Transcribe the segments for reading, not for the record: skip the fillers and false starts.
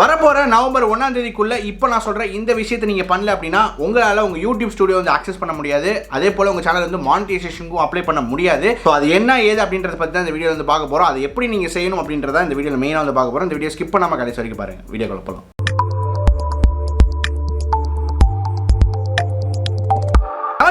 வரப்போற நவம்பர் 1ஆம் தேதிக்குள்ள இப்போ நான் சொல்ற இந்த விஷயத்தை நீங்க பண்ணல அப்படின்னா உங்களால உங்க யூடியூப் ஸ்டுடியோ வந்து ஆக்சஸ் பண்ண முடியாது. அதே போல உங்க சேனல் வந்து மானிட்டைசேஷனுக்கும் அப்ளை பண்ண முடியாது. ஸோ அது என்ன ஏது அப்படின்றத பத்தி தான் இந்த வீடியோ வந்து பார்க்க போறோம். அது எப்படி நீங்க செய்யணும் அப்படின்றத இந்த வீடியோல மெயினாக வந்து பார்க்க போறோம். இந்த வீடியோ ஸ்கிப் பண்ணாம கடைசி வரைக்கும் பாருங்க. வீடியோக்குள்ள போலாம்.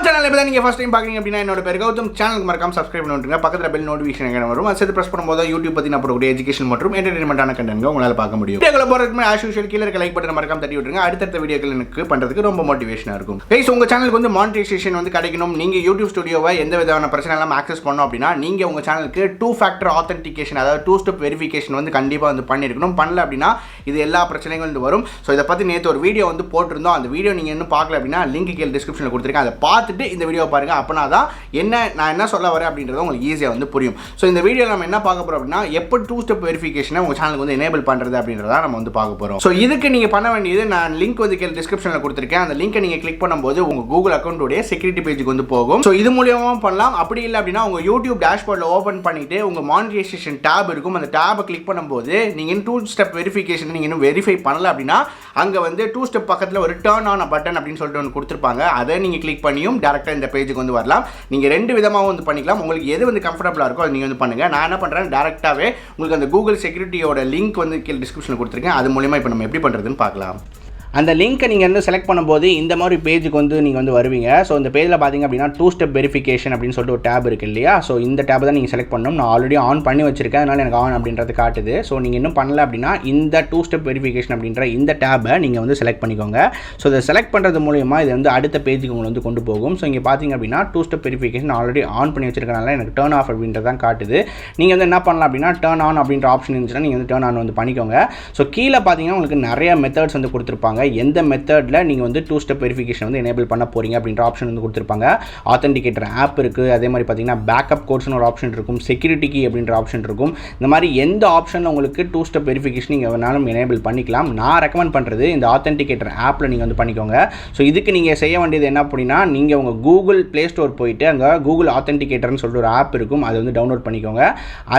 சேனல் இப்போ நீங்கள் ஃபஸ்ட் டைம் பார்க்குறீங்க அப்படின்னா என்னோட பேர் கௌதம். சேனலுக்கு மறக்காம சப்ஸ்கிரைப் பண்ணிவிட்டுருங்க. பக்கத்தில் பெல் நோட்டிஃபிகேஷன் வரும். அது சேர்த்து ப்ரெஸ் பண்ணும்போது யூடியூப் பற்றி நான் போடக்கூடிய எஜுகேஷன் மற்றும் என்டர்டைன்மெண்ட்டான கண்டென்ட் உங்களால் பார்க்க முடியும். வீடியோக்குள்ள போகிறதுக்கு ஆஸ் யூஷுவல் கீழே இருக்க லைக் பட்டன் மறக்காம தட்டி விட்டுருங்க. அடுத்தடுத்த வீடியோக்கள் எனக்கு பண்ணுறதுக்கு ரொம்ப மோட்டிவேஷனாக இருக்கும். கைஸ், உங்கள் சேனலுக்கு வந்து மானிட்டைசேஷன் வந்து கிடைக்கணும், நீங்கள் யூடியூப் ஸ்டுடியோவை எந்த விதமான பிரச்சனை இல்லாமல் ஆக்சஸ் பண்ணணும் அப்படின்னா நீங்கள் உங்கள் சேனலுக்கு 2 ஃபேக்டர் ஆத்தென்டிகேஷன், அதாவது 2 ஸ்டெப் வெரிஃபிகேஷன் வந்து கண்டிப்பாக வந்து பண்ணியிருக்கணும். பண்ணல அப்படின்னா இது எல்லா பிரச்சனைகளும் வந்து வரும். ஸோ இதை பற்றி நேற்று ஒரு வீடியோ வந்து போட்டிருந்தோம். அந்த வீடியோ நீங்கள் இன்னும் பார்க்கல அப்படின்னா லிங்க் கீழே டிஸ்கிரிப்ஷனில் கொடுத்துருக்கேன். அதை பார்த்துட்டு இந்த வீடியோ பாருங்க. அப்பனா தான் நான் என்ன சொல்ல வரேன் அப்படின்றது உங்களுக்கு ஈஸியாக வந்து புரியும். ஸோ இந்த வீடியோவில் நம்ம என்ன பார்க்க போறோம் அப்படின்னா எப்படி 2 ஸ்டெப் வெரிஃபிகேஷனை உங்கள் சேனலுக்கு வந்து எனேபிள் பண்ணுறது அப்படின்றத நம்ம வந்து பார்க்க போகிறோம். ஸோ இதுக்கு நீங்கள் பண்ண வேண்டியது, நான் லிங்க் வந்து கீழே டிஸ்கிரிப்ஷனில் கொடுத்துருக்கேன். அந்த லிங்கை நீங்கள் கிளிக் பண்ணும்போது உங்கள் கூகுள் அக்கௌண்ட்டுடைய செக்யூரிட்டி பேஜுக்கு வந்து போகும். ஸோ இது மூலியமாக பண்ணலாம். அப்படி இல்லை அப்படின்னா உங்கள் யூடியூப் டேஷ்போர்டில் ஓப்பன் பண்ணிட்டு உங்கள் மானிட்டைசேஷன் டேப் இருக்கும். அந்த டேபை கிளிக் பண்ணும்போது நீங்கள் 2 ஸ்டெப் வெரிஃபிகேஷன் நீங்கள் இன்னும் வெரிஃபை பண்ணல அப்படின்னா அங்கே வந்து 2 ஸ்டெப் பக்கத்தில் ஒரு டர்ன் ஆன் பட்டன் அப்படின்னு சொல்லிட்டு ஒன்று கொடுத்துருப்பாங்க. அதை நீங்கள் கிளிக் பண்ணியும் டேரெக்டாக இந்த பேஜுக்கு வந்து வரலாம். நீங்கள் 2 விதமாக வந்து பண்ணிக்கலாம். உங்களுக்கு எது வந்து கம்ஃபர்டபுளாக இருக்கோ அதை நீங்கள் வந்து பண்ணுங்கள். நான் என்ன பண்ணுறேன், டேரெக்டாகவே உங்களுக்கு அந்த கூகுள் செக்யூரிட்டியோட லிங்க் வந்து கீழே டிஸ்கிரிப்ஷனில் கொடுத்துருக்கேன். அது மூலியமாக இப்போ நம்ம எப்படி பண்ணுறதுன்னு பார்க்கலாம். அந்த லிங்க்கை நீங்கள் வந்து செலக்ட் பண்ணும்போது இந்த மாதிரி பேஜுக்கு வந்து நீங்கள் வந்து வருவீங்க. ஸோ இந்த பேஜில் பார்த்தீங்க அப்படின்னா 2 ஸ்டெப் வெரிஃபிகேஷன் அப்படின்னு சொல்லிட்டு ஒரு டேப் இருக்குது இல்லையா? ஸோ இந்த டேப் தான் நீங்கள் செலக்ட் பண்ணணும். நான் ஆல்ரெடி ஆன் பண்ணி வச்சிருக்கேன், அதனால் எனக்கு ஆன் அப்படின்றது காட்டுது. ஸோ நீங்கள் இன்னும் பண்ணல அப்படின்னா இந்த 2 ஸ்டெப் வெரிஃபிகேஷன் அப்படின்ற இந்த டேப்பை நீங்கள் வந்து செலக்ட் பண்ணிக்கோங்க. ஸோ இதை செலக்ட் பண்ணுறது மூலிமா இது வந்து அடுத்த பேஜுக்கு உங்களை வந்து கொண்டு போகும். ஸோ இங்கே பார்த்தீங்க அப்படின்னா 2 ஸ்டெப் வெரிஃபிகேஷன் ஆல்ரெடி ஆன் பண்ணி வச்சிருக்கனால எனக்கு டர்ன் ஆஃப் அப்படின்றது தான் காட்டுது. நீங்கள் வந்து என்ன பண்ணலாம் அப்படின்னா டர்ன் ஆன் அப்படின்ற ஆப்ஷன் இருந்துச்சுன்னா நீங்கள் வந்து டர்ன் ஆன் வந்து பண்ணிக்கோங்க. ஸோ கீழே பார்த்தீங்கன்னா உங்களுக்கு நிறைய மெத்தட்ஸ் வந்து கொடுத்துருப்பாங்க. எந்த மெத்தட் நீங்கள் வந்து 2 ஸ்டெப் வெரிஃபிகேஷன் வந்து எனேபிள் பண்ண போறீங்க அப்படின்ற ஆப்ஷன் வந்து கொடுத்துருப்பாங்க. ஆத்தென்டிகேட்டர் ஆப் இருக்குது. அதே மாதிரி பார்த்தீங்கன்னா பேக்கப் கோட்ஸ்னு ஒரு ஆப்ஷன் இருக்கும். செக்யூரிட்டி கீ அப்படின்ற ஆப்ஷன் இருக்கும். இந்த மாதிரி எந்த ஆப்ஷனில் உங்களுக்கு 2 ஸ்டெப் வெரிஃபிகேஷன் நீங்கள் வேணாலும் எனேபிள் பண்ணிக்கலாம். நான் ரெக்கமெண்ட் பண்ணுறது இந்த ஆத்தென்டிகேட்டர் ஆப்பில் நீங்கள் வந்து பண்ணிக்கோங்க. ஸோ இதுக்கு நீங்கள் செய்ய வேண்டியது என்ன அப்படின்னா நீங்கள் உங்கள் கூகுள் ப்ளே ஸ்டோர் போயிட்டு அங்கே கூகுள் ஆத்தென்டிகேட்டர்னு சொல்லிட்டு ஒரு ஆப் இருக்கும். அதை வந்து டவுன்லோட் பண்ணிக்கோங்க.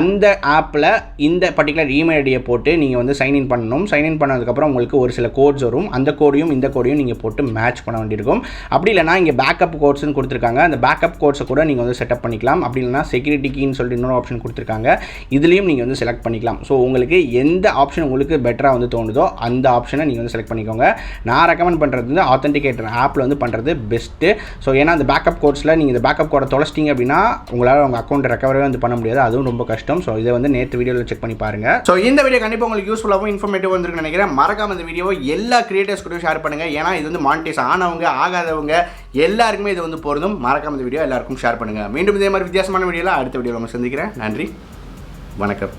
அந்த ஆப்பில் இந்த பர்டிகுலர் இமெயில் ஐடியை போட்டு நீங்கள் வந்து சைன்இன் பண்ணணும். சைன்இன் பண்ணதுக்கப்புறம் உங்களுக்கு ஒரு சில கோட்ஸ் வரும். அந்த கோடையும் இந்த கோடையும் நீங்கள் போட்டு மேட்ச் பண்ண வேண்டியிருக்கும். அப்படி இல்லைனா இங்கே பேக்கப் கோட்ஸ்னு கொடுத்துருக்காங்க. அந்த பேக்கப் கோட்ஸை கூட நீங்கள் வந்து செட்டப் பண்ணிக்கலாம். அப்படி இல்லைனா செக்யூரிட்டி கீன்னு சொல்லிட்டு இன்னொரு ஆப்ஷன் கொடுத்துருக்காங்க. இதுலேயும் நீங்கள் வந்து செலக்ட் பண்ணிக்கலாம். ஸோ உங்களுக்கு எந்த ஆப்ஷன் உங்களுக்கு பெட்டராக வந்து தோணுதோ அந்த ஆப்ஷனை நீங்கள் வந்து செலக்ட் பண்ணிக்கோங்க. நான் ரெக்கமெண்ட் பண்ணுறது வந்து ஆத்தென்டிகேட்டர் ஆப்பில் வந்து பண்ணுறது பெஸ்ட்டு. ஸோ ஏன்னா அந்த பேக்கப் கோட்ஸில் நீங்கள் இந்த பேக்கப் கோடை தொலைச்சிட்டிங்க அப்படின்னா உங்களால் உங்கள் அக்கௌண்ட் ரெக்கவரே வந்து பண்ண முடியாது. அதுவும் ரொம்ப கஷ்டம். ஸோ இதை வந்து நேற்று வீடியோவில் செக் பண்ணி பாருங்கள். ஸோ இந்த வீடியோ கண்டிப்பாக உங்களுக்கு யூஸ்ஃபுல்லாகவும் இன்ஃபர்மேட்டிவ் வந்துருக்குன்னு நினைக்கிறேன். மறக்காம இந்த வீடியோவை எல்லா கிரியேட்டர்ஸ் கூட ஷேர் பண்ணுங்கள். ஏன்னா இது வந்து மானிட்டைஸ் ஆனவங்க ஆகாதவங்க எல்லாருக்குமே இது வந்து பொருந்தும். மறக்காம இந்த வீடியோ எல்லாருக்கும் ஷேர் பண்ணுங்கள். மீண்டும் இதே மாதிரி வித்தியாசமான வீடியோவில் அடுத்த வீடியோவில் நம்ம சந்திக்கிறேன். நன்றி, வணக்கம்.